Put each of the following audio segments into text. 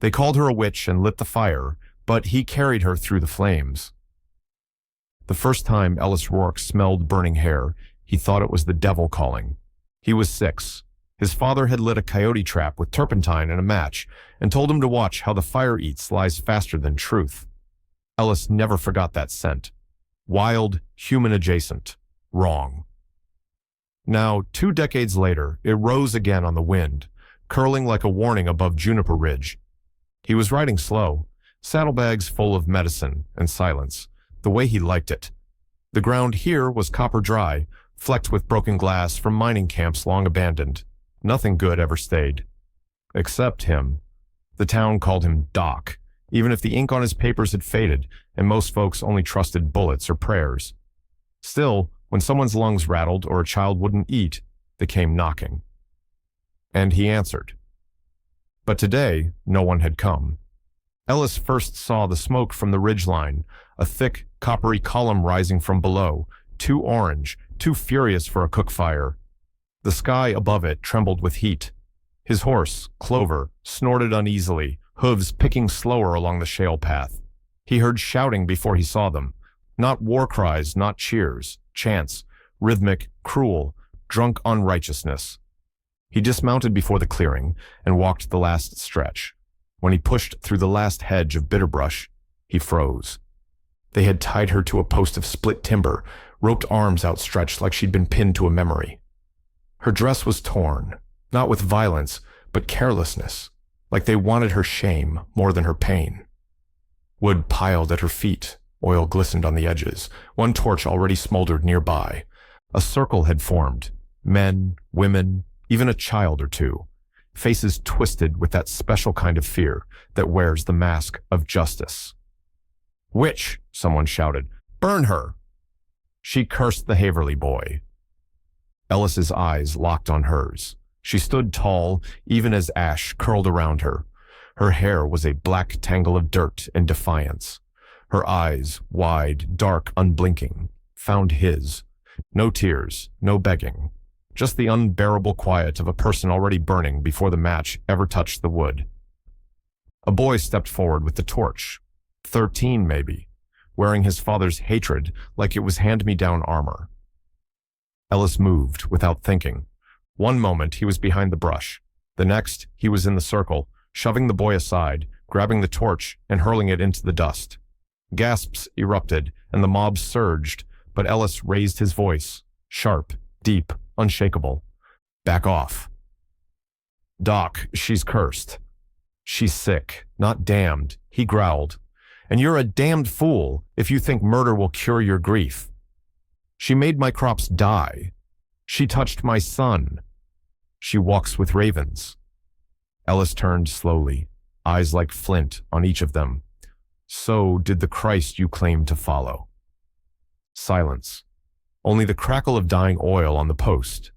They called her a witch and lit the fire, but he carried her through the flames. The first time Ellis Rourke smelled burning hair, he thought it was the devil calling. He was 6. His father had lit a coyote trap with turpentine and a match and told him to watch how the fire eats lies faster than truth. Ellis never forgot that scent. Wild, human adjacent, wrong. Now, 2 decades later, it rose again on the wind, curling like a warning above Juniper Ridge. He was riding slow, saddlebags full of medicine and silence, the way he liked it. The ground here was copper dry, flecked with broken glass from mining camps long abandoned. Nothing good ever stayed. Except him. The town called him Doc, even if the ink on his papers had faded and most folks only trusted bullets or prayers. Still, when someone's lungs rattled or a child wouldn't eat, they came knocking. And he answered. But today, no one had come. Ellis first saw the smoke from the ridgeline, a thick, coppery column rising from below, too orange, too furious for a cook fire. The sky above it trembled with heat. His horse, Clover, snorted uneasily, hooves picking slower along the shale path. He heard shouting before he saw them. Not war cries, not cheers, chants, rhythmic, cruel, drunk unrighteousness. He dismounted before the clearing and walked the last stretch. When he pushed through the last hedge of bitterbrush, he froze. They had tied her to a post of split timber, roped arms outstretched like she'd been pinned to a memory. Her dress was torn, not with violence, but carelessness, like they wanted her shame more than her pain. Wood piled at her feet, oil glistened on the edges, one torch already smoldered nearby. A circle had formed, men, women, even a child or two, faces twisted with that special kind of fear that wears the mask of justice. "Witch!" someone shouted. "Burn her!" She cursed the Haverly boy. Ellis's eyes locked on hers. She stood tall, even as ash curled around her. Her hair was a black tangle of dirt and defiance. Her eyes, wide, dark, unblinking, found his. No tears, no begging. Just the unbearable quiet of a person already burning before the match ever touched the wood. A boy stepped forward with the torch. 13, maybe, wearing his father's hatred like it was hand-me-down armor. Ellis moved without thinking. One moment he was behind the brush. The next he was in the circle, shoving the boy aside, grabbing the torch and hurling it into the dust. Gasps erupted and the mob surged, but Ellis raised his voice, sharp, deep, unshakable. "Back off." "Doc, she's cursed." "She's sick, not damned," he growled. "And you're a damned fool if you think murder will cure your grief. She made my crops die. She touched my son. She walks with ravens." Ellis turned slowly, eyes like flint on each of them. "So did the Christ you claim to follow." Silence. Only the crackle of dying oil on the post.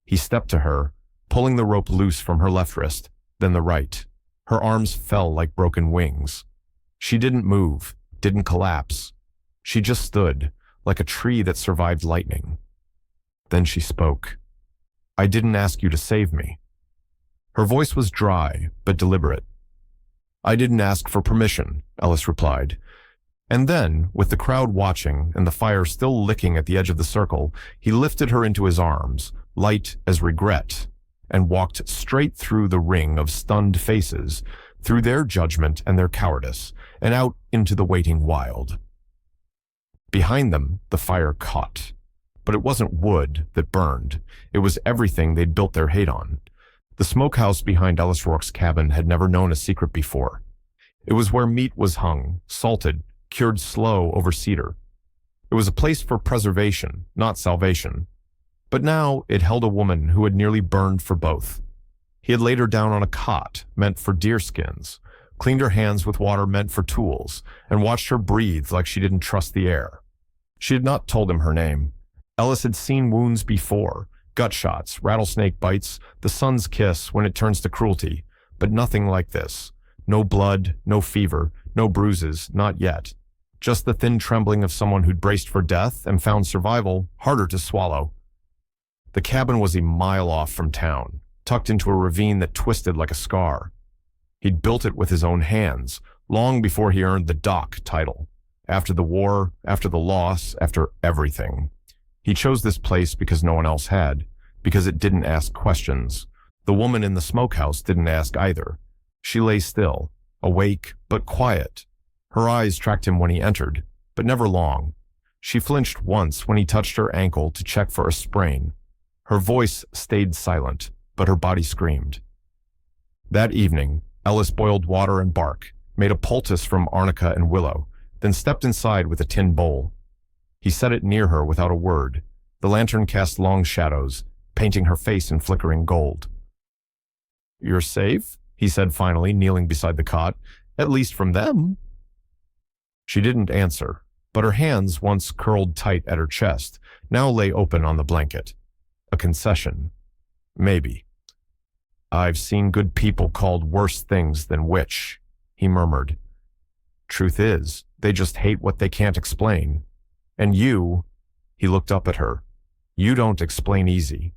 He stepped to her, pulling the rope loose from her left wrist, then the right. Her arms fell like broken wings. She didn't move, didn't collapse. She just stood, like a tree that survived lightning. Then she spoke. "I didn't ask you to save me." Her voice was dry, but deliberate. "I didn't ask for permission," Ellis replied. And then, with the crowd watching and the fire still licking at the edge of the circle, he lifted her into his arms, light as regret, and walked straight through the ring of stunned faces, through their judgment and their cowardice, and out into the waiting wild. Behind them, the fire caught. But it wasn't wood that burned. It was everything they'd built their hate on. The smokehouse behind Ellis Rourke's cabin had never known a secret before. It was where meat was hung, salted, cured slow over cedar. It was a place for preservation, not salvation. But now it held a woman who had nearly burned for both. He had laid her down on a cot meant for deerskins, cleaned her hands with water meant for tools, and watched her breathe like she didn't trust the air. She had not told him her name. Ellis had seen wounds before, gut shots, rattlesnake bites, the sun's kiss when it turns to cruelty, but nothing like this. No blood, no fever, no bruises, not yet. Just the thin trembling of someone who'd braced for death and found survival harder to swallow. The cabin was a mile off from town, tucked into a ravine that twisted like a scar. He'd built it with his own hands, long before he earned the Doc title. After the war, after the loss, after everything. He chose this place because no one else had, because it didn't ask questions. The woman in the smokehouse didn't ask either. She lay still, awake but quiet. Her eyes tracked him when he entered, but never long. She flinched once when he touched her ankle to check for a sprain. Her voice stayed silent, but her body screamed. That evening, Ellis boiled water and bark, made a poultice from arnica and willow, then stepped inside with a tin bowl. He set it near her without a word. The lantern cast long shadows, painting her face in flickering gold. "You're safe?" he said finally, kneeling beside the cot. "At least from them." She didn't answer, but her hands, once curled tight at her chest, now lay open on the blanket. A concession. Maybe. "I've seen good people called worse things than witch," he murmured. "Truth is, they just hate what they can't explain. And you," he looked up at her, "you don't explain easy."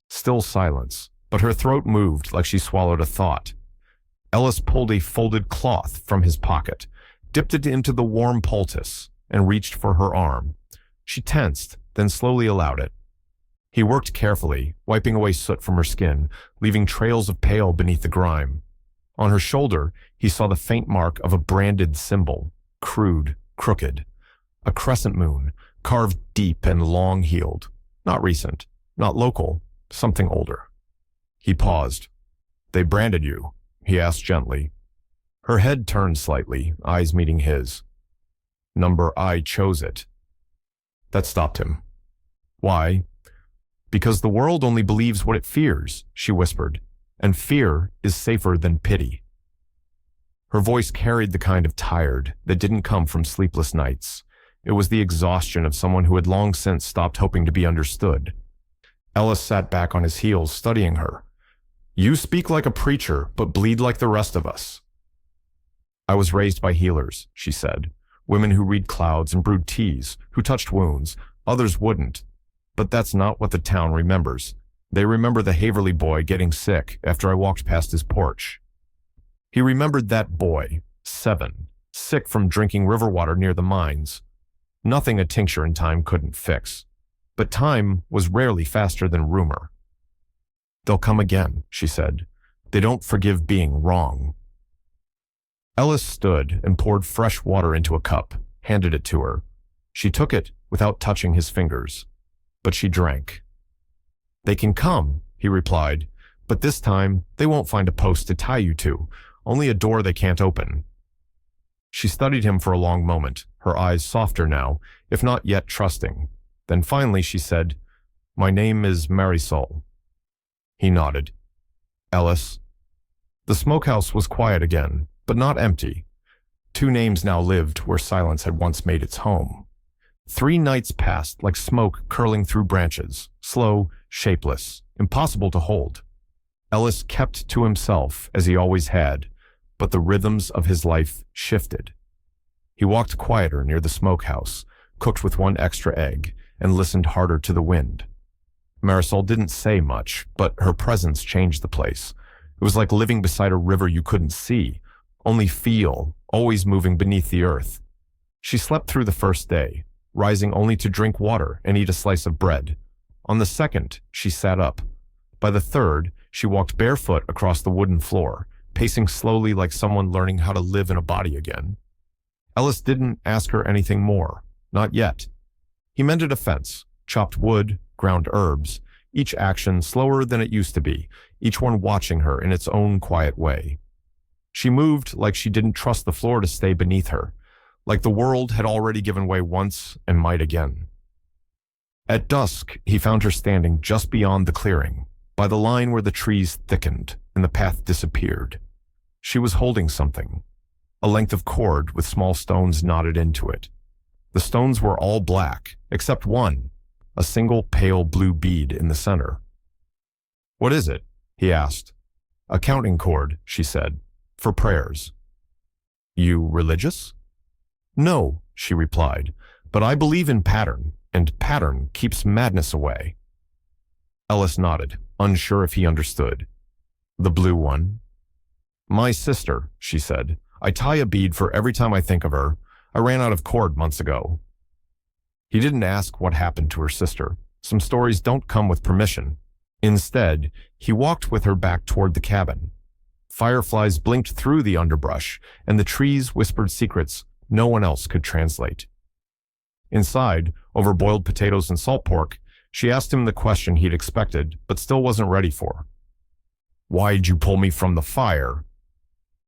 Still silence, but her throat moved like she swallowed a thought. Ellis pulled a folded cloth from his pocket, dipped it into the warm poultice, and reached for her arm. She tensed, then slowly allowed it. He worked carefully, wiping away soot from her skin, leaving trails of pale beneath the grime. On her shoulder, he saw the faint mark of a branded symbol, crude, crooked. A crescent moon, carved deep and long-heeled. Not recent, not local, something older. He paused. "They branded you?" he asked gently. Her head turned slightly, eyes meeting his. "Number I chose it." That stopped him. "Why?" "Because the world only believes what it fears," she whispered, "and fear is safer than pity." Her voice carried the kind of tired that didn't come from sleepless nights. It was the exhaustion of someone who had long since stopped hoping to be understood. Ellis sat back on his heels, studying her. "You speak like a preacher, but bleed like the rest of us." "I was raised by healers," she said. "Women who read clouds and brewed teas, who touched wounds. Others wouldn't. But that's not what the town remembers. They remember the Haverly boy getting sick after I walked past his porch." He remembered that boy, 7, sick from drinking river water near the mines. Nothing a tincture in time couldn't fix. But time was rarely faster than rumor. "They'll come again," she said. "They don't forgive being wrong." Ellis stood and poured fresh water into a cup, handed it to her. She took it without touching his fingers, but she drank. "They can come," he replied, "but this time they won't find a post to tie you to, only a door they can't open." She studied him for a long moment, her eyes softer now, if not yet trusting. Then finally she said, "My name is Marisol." He nodded. "Ellis." The smokehouse was quiet again, but not empty. 2 names now lived where silence had once made its home. 3 nights passed like smoke curling through branches, slow, shapeless, impossible to hold. Ellis kept to himself as he always had, but the rhythms of his life shifted. He walked quieter near the smokehouse, cooked with 1 extra egg, and listened harder to the wind. Marisol didn't say much, but her presence changed the place. It was like living beside a river you couldn't see, only feel, always moving beneath the earth. She slept through the first day, rising only to drink water and eat a slice of bread. On the second, she sat up. By the third, she walked barefoot across the wooden floor, pacing slowly like someone learning how to live in a body again. Ellis didn't ask her anything more, not yet. He mended a fence, chopped wood, ground herbs, each action slower than it used to be, each one watching her in its own quiet way. She moved like she didn't trust the floor to stay beneath her, like the world had already given way once and might again. At dusk, he found her standing just beyond the clearing, by the line where the trees thickened and the path disappeared. She was holding something, a length of cord with small stones knotted into it. The stones were all black, except one, a single pale blue bead in the center. "What is it?" he asked. "A counting cord," she said, "for prayers." "You religious?" "No," she replied, "but I believe in pattern, and pattern keeps madness away." Ellis nodded, unsure if he understood. "The blue one?" My sister, she said. I tie a bead for every time I think of her. I ran out of cord months ago. He didn't ask what happened to her sister. Some stories don't come with permission. Instead, he walked with her back toward the cabin. Fireflies blinked through the underbrush, and the trees whispered secrets no one else could translate. Inside, over boiled potatoes and salt pork, she asked him the question he'd expected, but still wasn't ready for. Why'd you pull me from the fire?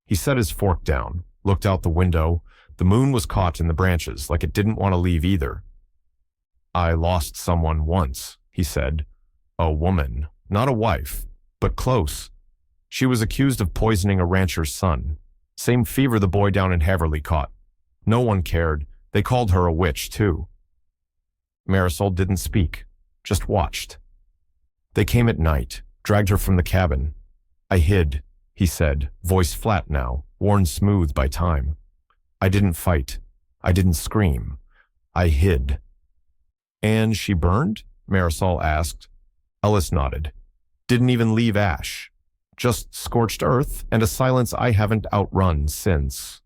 He set his fork down, looked out the window. The moon was caught in the branches, like it didn't want to leave either. I lost someone once, he said. A woman, not a wife, but close. She was accused of poisoning a rancher's son. Same fever the boy down in Haverly caught. No one cared. They called her a witch, too. Marisol didn't speak, just watched. They came at night, dragged her from the cabin. I hid, he said, voice flat now, worn smooth by time. I didn't fight. I didn't scream. I hid. And she burned? Marisol asked. Ellis nodded. Didn't even leave ash. Just scorched earth and a silence I haven't outrun since.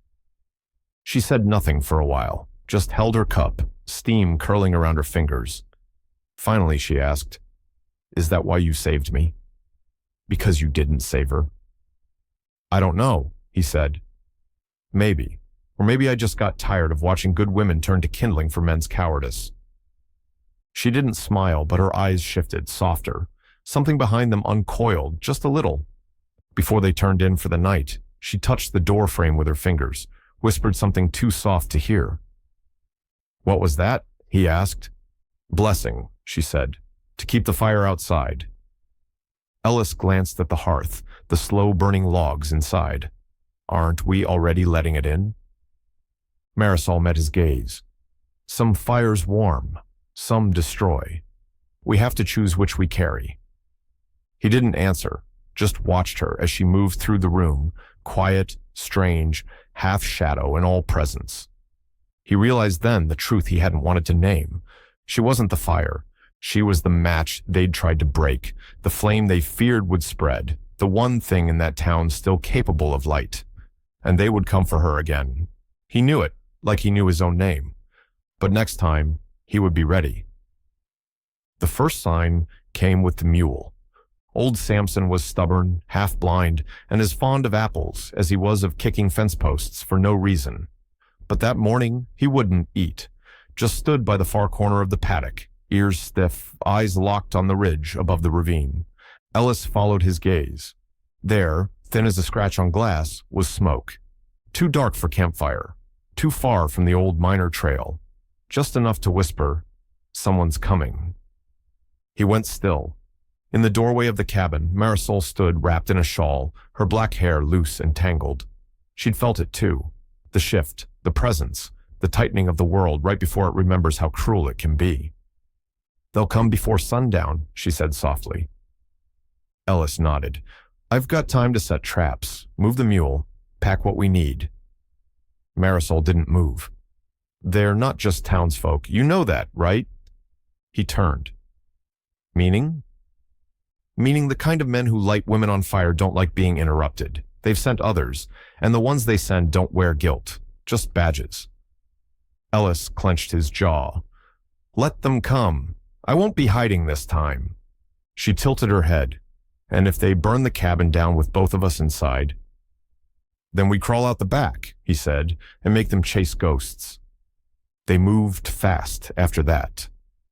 She said nothing for a while, just held her cup, steam curling around her fingers. Finally, she asked, Is that why you saved me? Because you didn't save her. I don't know, he said. Maybe. Or maybe I just got tired of watching good women turn to kindling for men's cowardice. She didn't smile, but her eyes shifted, softer. Something behind them uncoiled, just a little. Before they turned in for the night, she touched the door frame with her fingers, whispered something too soft to hear. What was that? He asked. Blessing, she said, to keep the fire outside. Ellis glanced at the hearth, the slow-burning logs inside. Aren't we already letting it in? Marisol met his gaze. Some fires warm, some destroy. We have to choose which we carry. He didn't answer, just watched her as she moved through the room, quiet, strange, half shadow in all presence. He realized then the truth he hadn't wanted to name. She wasn't the fire. She was the match they'd tried to break, the flame they feared would spread, the one thing in that town still capable of light. And they would come for her again. He knew it, like he knew his own name. But next time, he would be ready. The first sign came with the mule. Old Samson was stubborn, half-blind, and as fond of apples as he was of kicking fence posts for no reason. But that morning, he wouldn't eat, just stood by the far corner of the paddock, ears stiff, eyes locked on the ridge above the ravine. Ellis followed his gaze. There, thin as a scratch on glass, was smoke. Too dark for campfire, too far from the old miner trail, just enough to whisper, "Someone's coming." He went still. In the doorway of the cabin, Marisol stood wrapped in a shawl, her black hair loose and tangled. She'd felt it too. The shift, the presence, the tightening of the world right before it remembers how cruel it can be. "They'll come before sundown," she said softly. Ellis nodded. "I've got time to set traps, move the mule, pack what we need." Marisol didn't move. "They're not just townsfolk. You know that, right?" He turned. "Meaning?" "Meaning the kind of men who light women on fire don't like being interrupted. They've sent others, and the ones they send don't wear guilt, just badges." Ellis clenched his jaw. "Let them come. I won't be hiding this time." She tilted her head. "And if they burn the cabin down with both of us inside?" "Then we crawl out the back," he said, "and make them chase ghosts." They moved fast after that.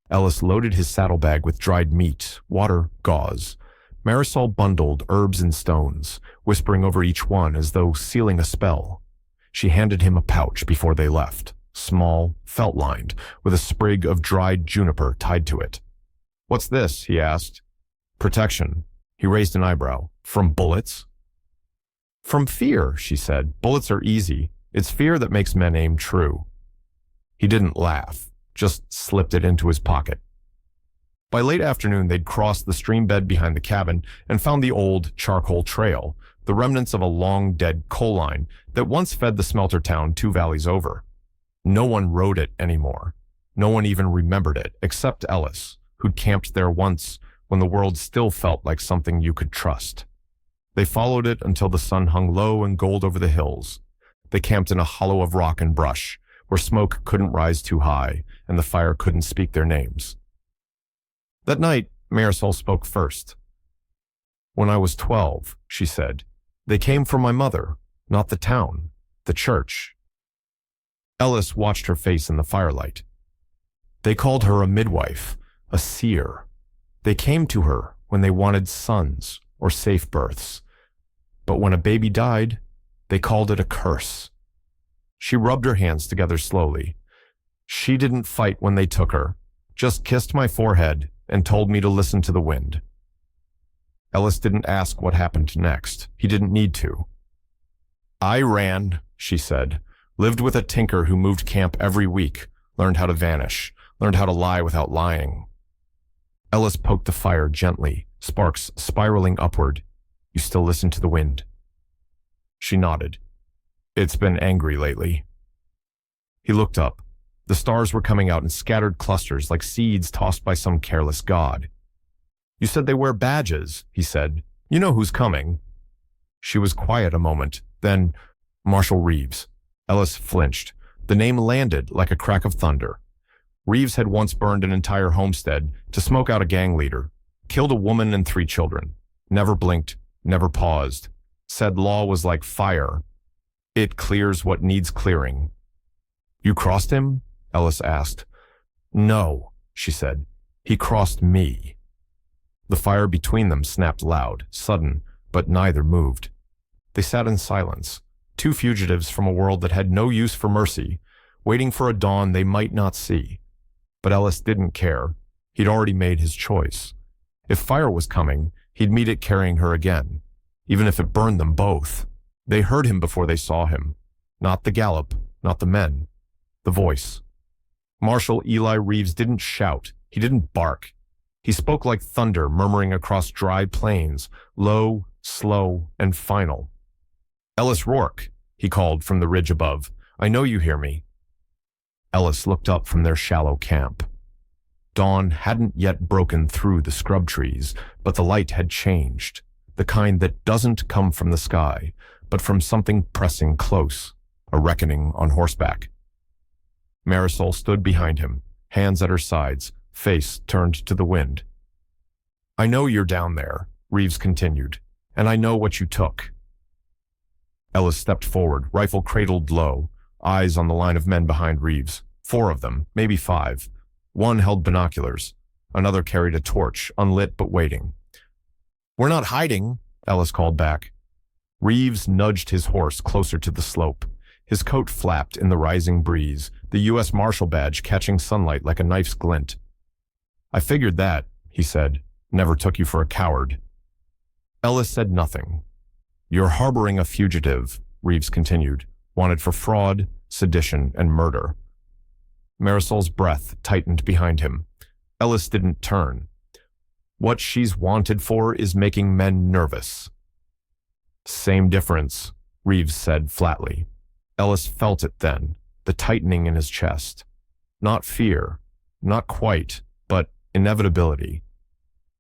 Ellis loaded his saddlebag with dried meat, water, gauze. Marisol bundled herbs and stones, whispering over each one as though sealing a spell. She handed him a pouch before they left, small, felt-lined, with a sprig of dried juniper tied to it. "What's this?" he asked. "Protection." He raised an eyebrow. "From bullets?" "From fear," she said. "Bullets are easy. It's fear that makes men aim true." He didn't laugh, just slipped it into his pocket. By late afternoon, they'd crossed the stream bed behind the cabin and found the old charcoal trail, the remnants of a long-dead coal line that once fed the smelter town 2 valleys over. No one rode it anymore. No one even remembered it, except Ellis, who'd camped there once when the world still felt like something you could trust. They followed it until the sun hung low and gold over the hills. They camped in a hollow of rock and brush, where smoke couldn't rise too high, and the fire couldn't speak their names. That night, Marisol spoke first. "When I was 12, she said, they came for my mother, not the town, the church." Ellis watched her face in the firelight. "They called her a midwife, a seer. They came to her when they wanted sons or safe births. But when a baby died, they called it a curse." She rubbed her hands together slowly. "She didn't fight when they took her, just kissed my forehead and told me to listen to the wind." Ellis didn't ask what happened next. He didn't need to. "I ran," she said, "lived with a tinker who moved camp every week, learned how to vanish, learned how to lie without lying." Ellis poked the fire gently, sparks spiraling upward. "You still listen to the wind?" She nodded. "It's been angry lately." He looked up. The stars were coming out in scattered clusters like seeds tossed by some careless god. "You said they wear badges," he said. "You know who's coming." She was quiet a moment, then, "Marshal Reeves." Ellis flinched. The name landed like a crack of thunder. Reeves had once burned an entire homestead to smoke out a gang leader, killed a woman and 3 children, never blinked, never paused, said law was like fire. It clears what needs clearing. "You crossed him?" Ellis asked. "No," she said. "He crossed me." The fire between them snapped loud, sudden, but neither moved. They sat in silence, 2 fugitives from a world that had no use for mercy, waiting for a dawn they might not see. But Ellis didn't care. He'd already made his choice. If fire was coming, he'd meet it carrying her again, even if it burned them both. They heard him before they saw him. Not the gallop, not the men. The voice. Marshal Eli Reeves didn't shout. He didn't bark. He spoke like thunder murmuring across dry plains, low, slow, and final. "Ellis Rourke," he called from the ridge above. "I know you hear me." Ellis looked up from their shallow camp. Dawn hadn't yet broken through the scrub trees, but the light had changed, the kind that doesn't come from the sky, but from something pressing close, a reckoning on horseback. Marisol stood behind him, hands at her sides, face turned to the wind. "I know you're down there," Reeves continued, "and I know what you took." Ellis stepped forward, rifle cradled low, eyes on the line of men behind Reeves. 4 of them, maybe 5. One held binoculars. Another carried a torch, unlit but waiting. "We're not hiding," Ellis called back. Reeves nudged his horse closer to the slope. His coat flapped in the rising breeze, the U.S. Marshal badge catching sunlight like a knife's glint. "I figured that," he said. "Never took you for a coward." Ellis said nothing. "You're harboring a fugitive," Reeves continued, "wanted for fraud, sedition, and murder." Marisol's breath tightened behind him. Ellis didn't turn. "What she's wanted for is making men nervous." "Same difference," Reeves said flatly. Ellis felt it then, the tightening in his chest. Not fear, not quite, but inevitability.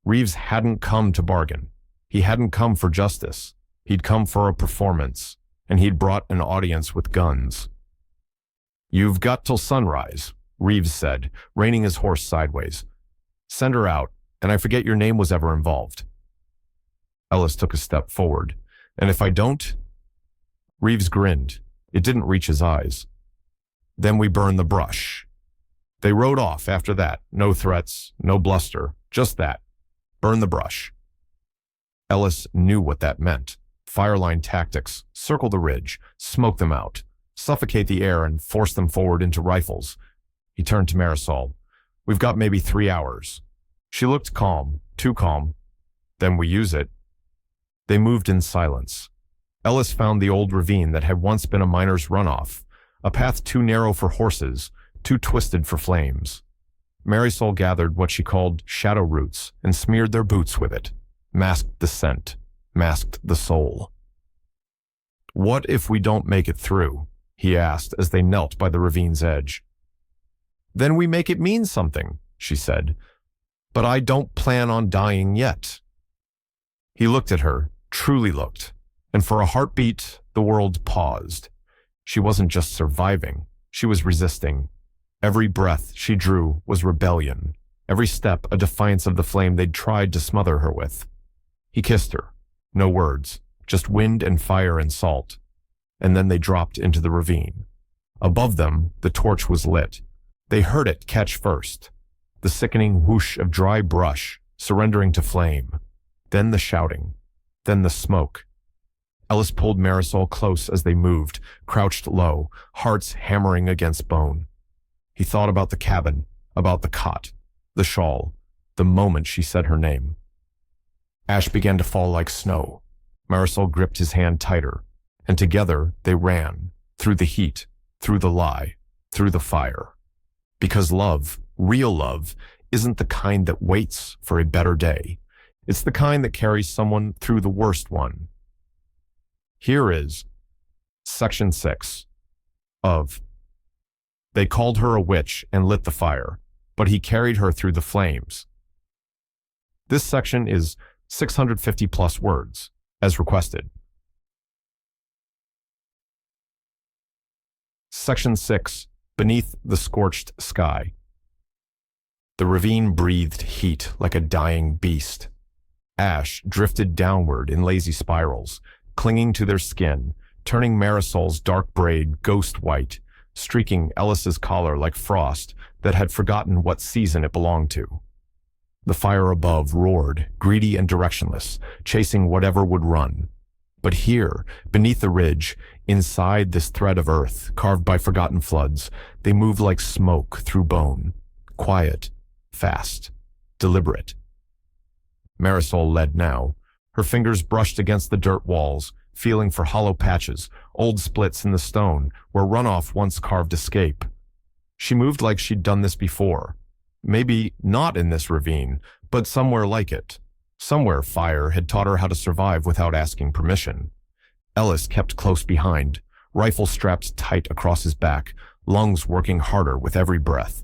Reeves hadn't come to bargain. He hadn't come for justice. He'd come for a performance, and he'd brought an audience with guns. "You've got till sunrise," Reeves said, reining his horse sideways. "Send her out, and I forget your name was ever involved." Ellis took a step forward. "And if I don't?" Reeves grinned. It didn't reach his eyes. "Then we burn the brush." They rode off after that. No threats, no bluster, just that. Burn the brush. Ellis knew what that meant. Fireline tactics, circle the ridge, smoke them out, suffocate the air and force them forward into rifles. He turned to Marisol. "We've got maybe 3 hours." She looked calm, too calm. "Then we use it." They moved in silence. Ellis found the old ravine that had once been a miner's runoff, a path too narrow for horses, too twisted for flames. Marisol gathered what she called shadow roots and smeared their boots with it, masked the scent, masked the soul. "What if we don't make it through?" he asked as they knelt by the ravine's edge. "Then we make it mean something," she said. "But I don't plan on dying yet." He looked at her, truly looked, and for a heartbeat, the world paused. She wasn't just surviving, she was resisting. Every breath she drew was rebellion, every step a defiance of the flame they'd tried to smother her with. He kissed her. No words, just wind and fire and salt. And then they dropped into the ravine. Above them, the torch was lit. They heard it catch first. The sickening whoosh of dry brush, surrendering to flame. Then the shouting. Then the smoke. Ellis pulled Marisol close as they moved, crouched low, hearts hammering against bone. He thought about the cabin, about the cot, the shawl, the moment she said her name. Ash began to fall like snow. Marisol gripped his hand tighter, and together they ran, through the heat, through the lie, through the fire. Because love, real love, isn't the kind that waits for a better day. It's the kind that carries someone through the worst one. Here is Section 6 of They called her a witch and lit the fire, but he carried her through the flames. This section is 650 plus words, as requested. Section 6, Beneath the Scorched Sky. The ravine breathed heat like a dying beast. Ash drifted downward in lazy spirals, clinging to their skin, turning Marisol's dark braid ghost white, streaking Ellis's collar like frost that had forgotten what season it belonged to. The fire above roared, greedy and directionless, chasing whatever would run. But here, beneath the ridge, inside this thread of earth, carved by forgotten floods, they moved like smoke through bone, quiet, fast, deliberate. Marisol led now. Her fingers brushed against the dirt walls, feeling for hollow patches, old splits in the stone where runoff once carved escape. She moved like she'd done this before. Maybe not in this ravine, but somewhere like it. Somewhere fire had taught her how to survive without asking permission. Ellis kept close behind, rifle strapped tight across his back, lungs working harder with every breath.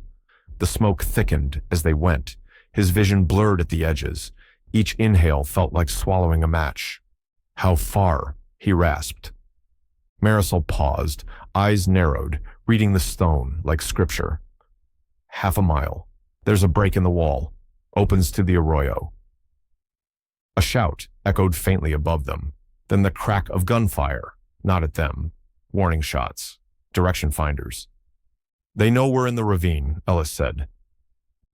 The smoke thickened as they went, his vision blurred at the edges. Each inhale felt like swallowing a match. How far? He rasped. Marisol paused, eyes narrowed, reading the stone like scripture. 1/2 mile. There's a break in the wall. Opens to the arroyo. A shout echoed faintly above them. Then the crack of gunfire. Not at them. Warning shots. Direction finders. They know we're in the ravine, Ellis said.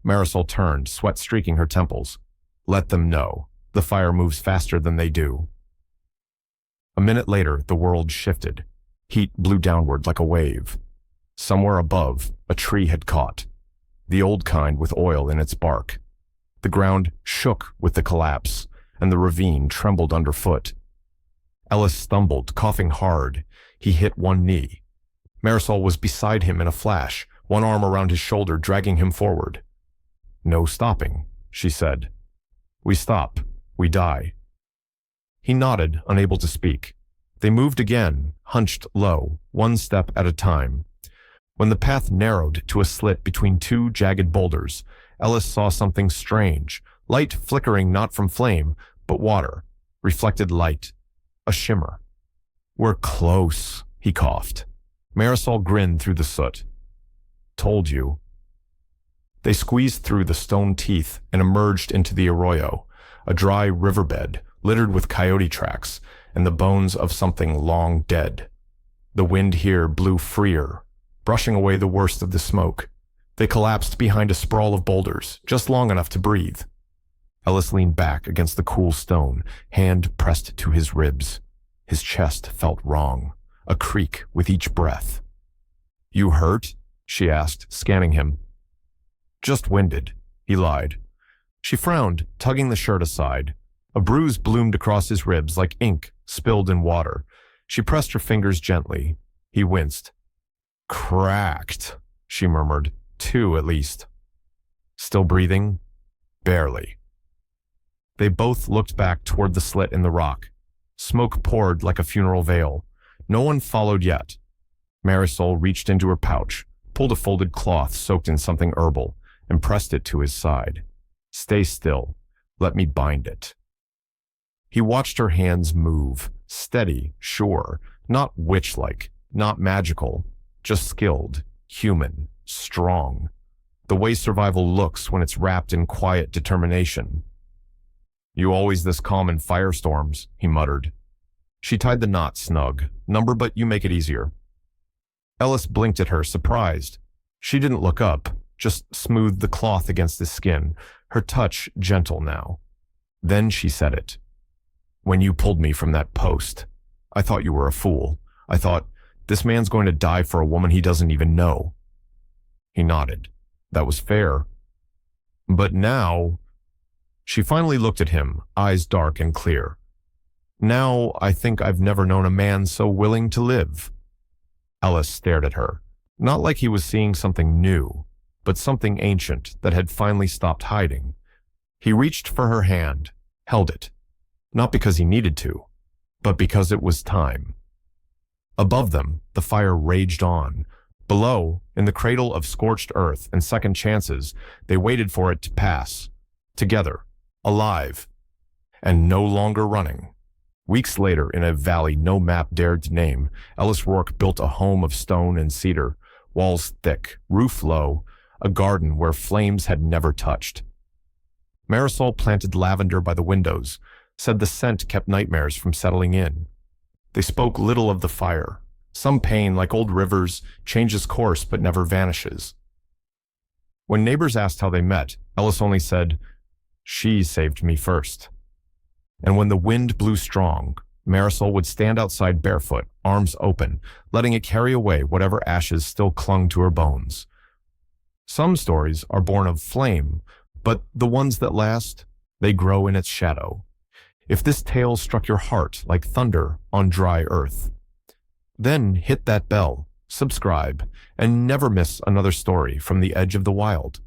Marisol turned, sweat streaking her temples. Let them know. The fire moves faster than they do. A minute later, the world shifted. Heat blew downward like a wave. Somewhere above, a tree had caught. The old kind with oil in its bark. The ground shook with the collapse, and the ravine trembled underfoot. Ellis stumbled, coughing hard. He hit one knee. Marisol was beside him in a flash, one arm around his shoulder, dragging him forward. No stopping, she said. We stop. We die. He nodded, unable to speak. They moved again, hunched low, one step at a time. When the path narrowed to a slit between two jagged boulders, Ellis saw something strange, light flickering not from flame, but water, reflected light, a shimmer. We're close, he coughed. Marisol grinned through the soot. Told you. They squeezed through the stone teeth and emerged into the arroyo, a dry riverbed littered with coyote tracks and the bones of something long dead. The wind here blew freer, brushing away the worst of the smoke. They collapsed behind a sprawl of boulders, just long enough to breathe. Ellis leaned back against the cool stone, hand pressed to his ribs. His chest felt wrong, a creak with each breath. You hurt? She asked, scanning him. Just winded, he lied. She frowned, tugging the shirt aside. A bruise bloomed across his ribs like ink spilled in water. She pressed her fingers gently. He winced. Cracked, she murmured. 2 at least. Still breathing? Barely. They both looked back toward the slit in the rock. Smoke poured like a funeral veil. No one followed yet. Marisol reached into her pouch, pulled a folded cloth soaked in something herbal, and pressed it to his side. Stay still. Let me bind it. He watched her hands move, steady, sure, not witch-like, not magical, just skilled, human, strong. The way survival looks when it's wrapped in quiet determination. "You always this calm in firestorms," he muttered. She tied the knot snug. "Number, but you make it easier." Ellis blinked at her, surprised. She didn't look up, just smoothed the cloth against his skin, her touch gentle now. Then she said it. "When you pulled me from that post, I thought you were a fool. I thought, this man's going to die for a woman he doesn't even know." He nodded. That was fair. But now... She finally looked at him, eyes dark and clear. "Now I think I've never known a man so willing to live." Ellis stared at her, not like he was seeing something new, but something ancient that had finally stopped hiding. He reached for her hand, held it, not because he needed to, but because it was time. Above them, the fire raged on. Below, in the cradle of scorched earth and second chances, they waited for it to pass. Together, alive, and no longer running. Weeks later, in a valley no map dared to name, Ellis Rourke built a home of stone and cedar, walls thick, roof low, a garden where flames had never touched. Marisol planted lavender by the windows, said the scent kept nightmares from settling in. They spoke little of the fire. Some pain, like old rivers, changes course but never vanishes. When neighbors asked how they met, Ellis only said, "She saved me first." And when the wind blew strong, Marisol would stand outside barefoot, arms open, letting it carry away whatever ashes still clung to her bones. Some stories are born of flame, but the ones that last, they grow in its shadow. If this tale struck your heart like thunder on dry earth, then hit that bell, subscribe, and never miss another story from the edge of the wild.